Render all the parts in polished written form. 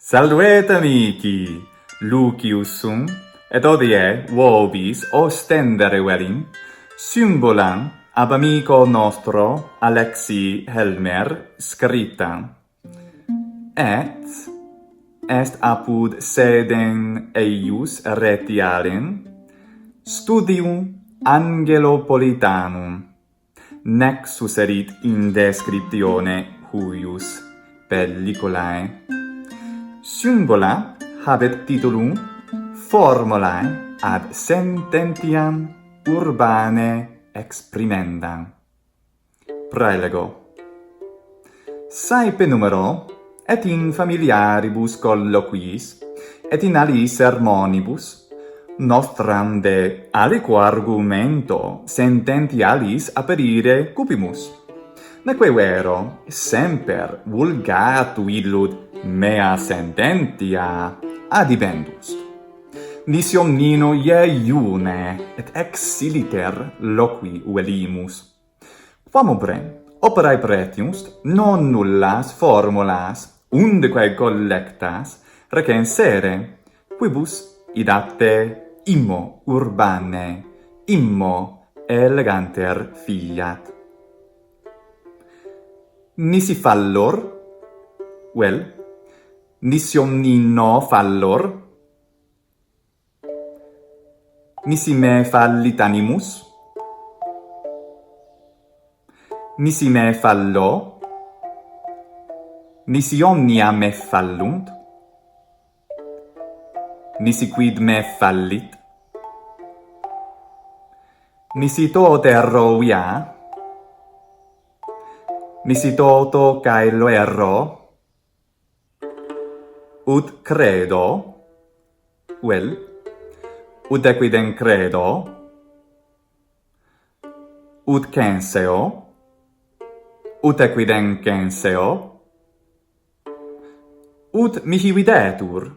Salvete amici, Lucius sum, et odie vobis ostendere verim, symbolam ab amico nostro Alexi Helmer scriptam. Et est apud sedem eius retialem, studium Angelopolitanum, nexus erit in descriptione huius pelliculae. Symbola habet titulum Formulae ad sententiam urbane exprimendam. Praelego. Saepe numero, et in familiaribus colloquiis, et in aliis sermonibus, nostram de aliquo argumento sententialis aperire cupimus. Neque vero, semper vulgatu illud mea sententia adibendus. Nisi omnino ie iune, et ex iliter loqui velimus. Quam operae pretius, non nullas formulas, undeque collectas, recensere, quibus idate immo urbane, immo eleganter fiat. Nisi fallor, nisi omnino fallor, nisi me fallit animus, nisi me fallo, nisi omnia me fallunt, nisi quid me fallit, nisi toto erroia, nisi toto caelo erro, ut credo, ut equidem credo, ut censeo, ut equidem censeo, ut mihi videtur,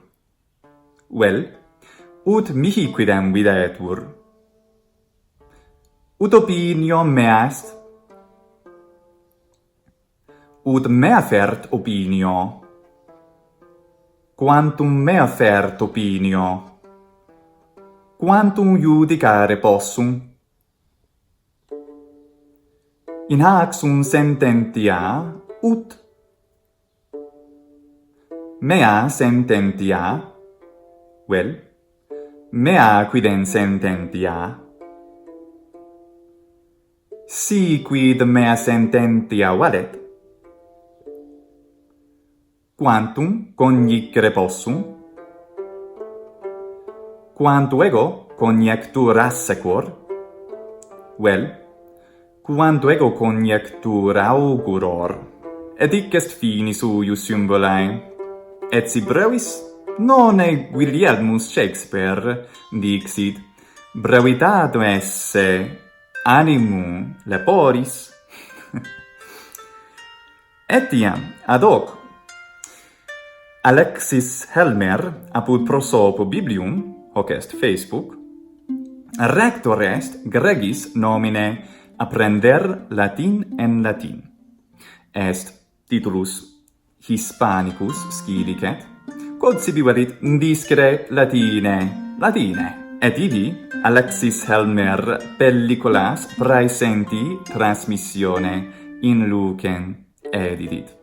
ut mihi quidem videtur, ut opinio mea est, ut mea fert opinio, quantum mea fert opinio, quantum judicare possum. In hac sum sententia, ut mea sententia, mea quidem sententia, si quid mea sententia valet, quantum cognicere possum, quanto ego conjectur assequor, quanto ego conjectur auguror, et hic est finis huius symbolae. Et si brevis, non Guillielmus Shakespeare dixit, brevitato esse animum leporis. Etiam ad hoc Alexis Helmer apud prosopo Biblium, hoc est Facebook, rector est Gregis nomine apprender Latin en Latin. Est titulus Hispanicus scilicet, quod sibi verit discere Latine, et idi Alexis Helmer pelliculas praesenti transmissione in lucem edidit.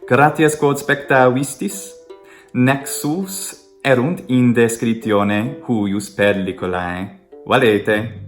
Gratias quod spectavistis, nexus erunt in descriptione huius pelliculae. Valete.